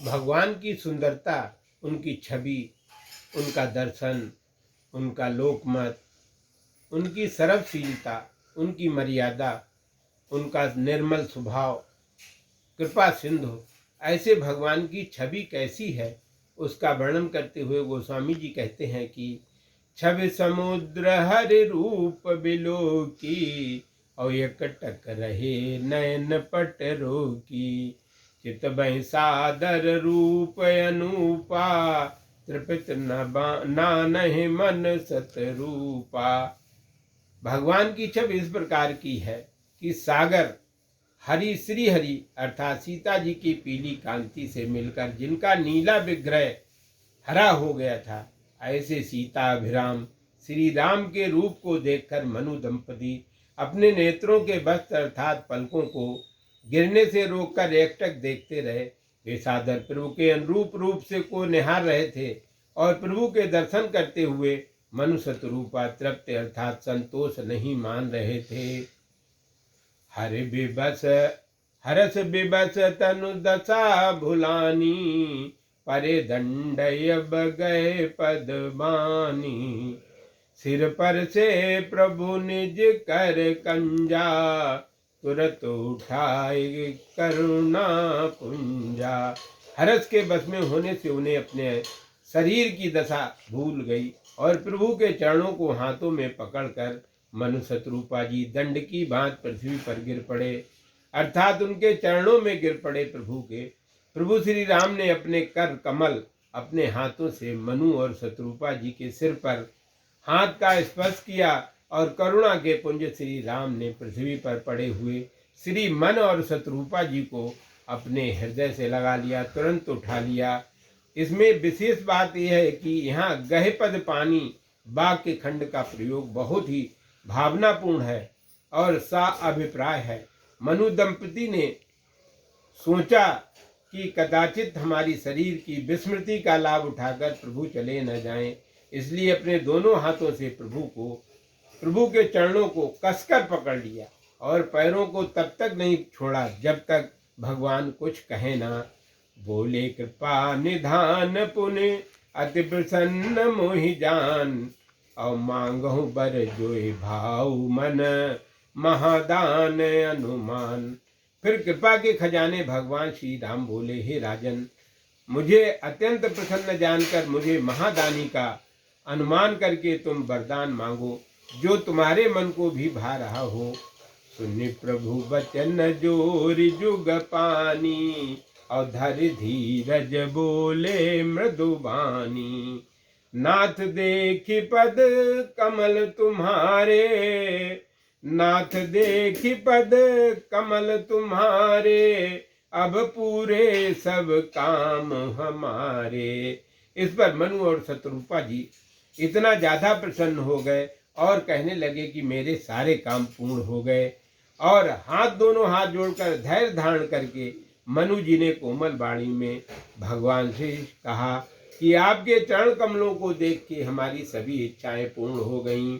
भगवान की सुंदरता, उनकी छवि, उनका दर्शन, उनका लोकमत, उनकी सर्वशीलता, उनकी मर्यादा, उनका निर्मल स्वभाव, कृपा सिंधु, ऐसे भगवान की छवि कैसी है, उसका वर्णन करते हुए गोस्वामी जी कहते हैं कि छवि समुद्र हरि रूप बिलो की, और एकटक रहे नयन पट रोकी, चित बहि सादर रूप अनूपा, तृपित नानहि मन सतरूपा। भगवान की छवि इस प्रकार की है कि सागर हरि श्री हरि अर्थात सीता जी की पीली कांति से मिलकर जिनका नीला विग्रह हरा हो गया था, ऐसे सीता अभिराम श्री राम के रूप को देखकर मनु दंपति अपने नेत्रों के वस्त्र अर्थात पलकों को गिरने से रोककर एकटक देखते रहे। वे सादर प्रभु के अनुरूप रूप से को निहार रहे थे और प्रभु के दर्शन करते हुए मनु शतरूपा तृप्त अर्थात संतोष नहीं मान रहे थे। हरस बिबस तनु दशा भुलानी, परे दंडयब गए पदबानी, सिर पर से प्रभु निज कर कंजा, तुरत उठाए करुणा पुंजा। हरस के बस में होने से उन्हें अपने शरीर की दशा भूल गई और प्रभु के चरणों को हाथों में पकड़कर मनु शतरूपा जी दंड की भांति पृथ्वी पर गिर पड़े, अर्थात उनके चरणों में गिर पड़े। प्रभु श्री राम ने अपने कर कमल अपने हाथों से मनु और शतरूपा जी के सिर पर हाथ का स्पर्श किया और करुणा के पुंज श्री राम ने पृथ्वी पर पड़े हुए श्री मन और शतरूपा जी को अपने हृदय से लगा लिया, तुरंत उठा लिया। इसमें विशेष बात यह है कि यहाँ गहे पद पानी वाक्य खंड का प्रयोग बहुत ही भावनापूर्ण है और सा अभिप्राय है। मनु दंपति ने सोचा कि कदाचित हमारी शरीर की विस्मृति का लाभ उठाकर प्रभु चले न जाएं, इसलिए अपने दोनों हाथों से प्रभु के चरणों को कसकर पकड़ लिया और पैरों को तब तक नहीं छोड़ा जब तक भगवान कुछ कहे ना। बोले कृपा निधान पुण्य अति प्रसन्न मोहि जान, और मांगहु बर जोय भाव मन महादान अनुमान। फिर कृपा के खजाने भगवान श्री राम बोले, हे राजन, मुझे अत्यंत प्रसन्न जानकर मुझे महादानी का अनुमान करके तुम वरदान मांगो जो तुम्हारे मन को भी भा रहा हो। सुनि प्रभु वचन जोरि जुग पानी, और धरि धीरज बोले मृदुबानी। नाथ देखि पद कमल तुम्हारे, नाथ देखि पद कमल तुम्हारे, अब पूरे सब काम हमारे। इस पर मनु और शतरूपा जी इतना ज्यादा प्रसन्न हो गए और कहने लगे कि मेरे सारे काम पूर्ण हो गए। और दोनों हाथ जोड़कर धैर्य धारण करके मनु जी ने कोमल वाणी में भगवान से कहा कि आपके चरण कमलों को देख के हमारी सभी इच्छाएं पूर्ण हो गईं।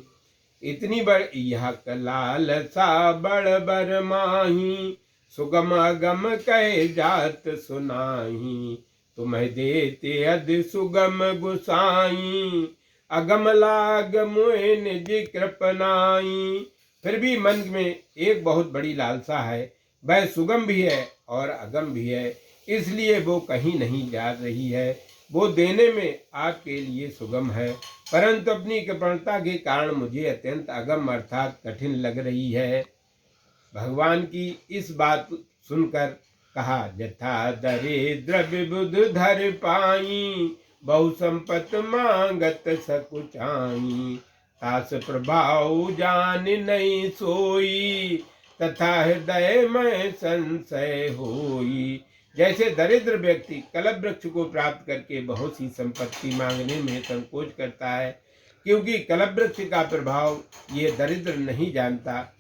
इतनी बड़ यह कलाल सा बड़ बर माही, सुगम अगम कहे जात सुनाही। तुम्हें देते अधि सुगम गुसाई, अगम लाग मोहि निज कृपनाई। फिर भी मन में एक बहुत बड़ी लालसा है, वह सुगम भी है और अगम भी है, इसलिए वो कहीं नहीं जा रही है। वो देने में आपके लिए सुगम है, परंतु अपनी कृपणता के कारण मुझे अत्यंत अगम अर्थात कठिन लग रही है। भगवान की इस बात सुनकर कहा, जथा दरिद्र विबुध धर पाई, बहु संपत मांगत सकुचाई। तास प्रभाव जान नहीं सोई, तथा हृदय में संशय होई। जैसे दरिद्र व्यक्ति कलप वृक्ष को प्राप्त करके बहुत सी संपत्ति मांगने में संकोच करता है, क्योंकि कलप वृक्ष का प्रभाव ये दरिद्र नहीं जानता।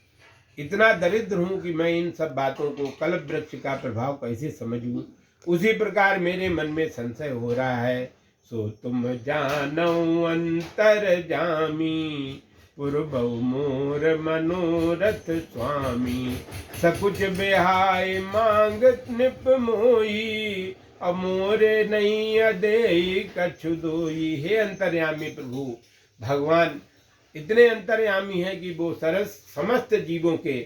इतना दरिद्र हूँ कि मैं इन सब बातों को कलप वृक्ष का प्रभाव कैसे समझूं, उसी प्रकार मेरे मन में संशय हो रहा है। सो तुम जानो अंतर जामी, पुरबहु मोर मनोरथ स्वामी। सकुच बिहाय मांग निप मोई, अमोरे नहीं अदेई कछु दोई। हे अंतर्यामी प्रभु, भगवान इतने अंतर्यामी हैं कि वो समस्त जीवों के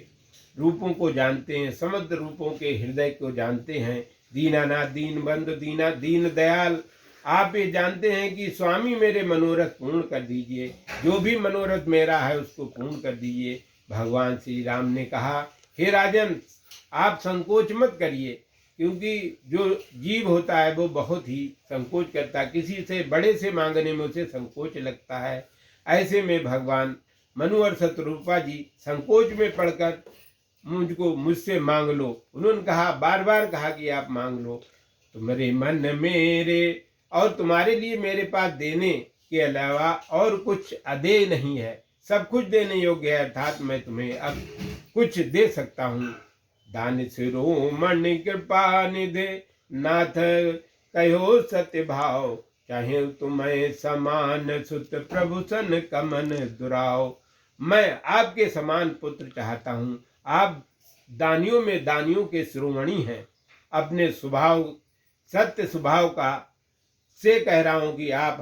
रूपों को जानते हैं, समस्त रूपों के हृदय को जानते हैं। दीनानाथ, दीन बंधु, दीन दयाल, आप ये जानते हैं कि स्वामी मेरे मनोरथ पूर्ण कर दीजिए, जो भी मनोरथ मेरा है उसको पूर्ण कर दीजिए। भगवान श्री राम ने कहा, हे राजन, आप संकोच मत करिए, क्योंकि जो जीव होता है वो बहुत ही संकोच करता है, किसी से बड़े से मांगने में उसे संकोच लगता है। ऐसे में भगवान मनु और शत्रुपा जी संकोच में पड़कर मुझसे मांग लो। उन्होंने कहा, बार बार कहा कि आप मांग लो। तुम्हारे मन मेरे और तुम्हारे लिए मेरे पास देने के अलावा और कुछ अदेय नहीं है, सब कुछ देने योग्य है, अर्थात मैं तुम्हें अब कुछ दे सकता हूँ। दान शिरोमणि कृपा निधे नाथ कहो सत्य भाव, चाहे तुम्हें समान सुत प्रभु सन कमन दुराव। मैं आपके समान पुत्र चाहता हूँ। आप दानियों में दानियों के शिरोमणि हैं। अपने स्वभाव, सत्य स्वभाव का से कह रहा हूँ कि आप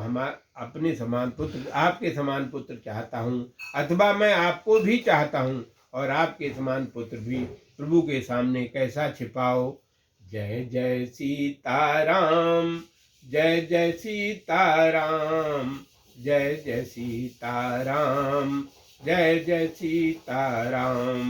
अपने समान पुत्र, आपके समान पुत्र चाहता हूँ, अथवा मैं आपको भी चाहता हूँ और आपके समान पुत्र भी प्रभु के सामने कैसा छिपाओ। जय जय सीताराम, जय जय सीताराम, जय जय सीताराम, जय जय सीताराम।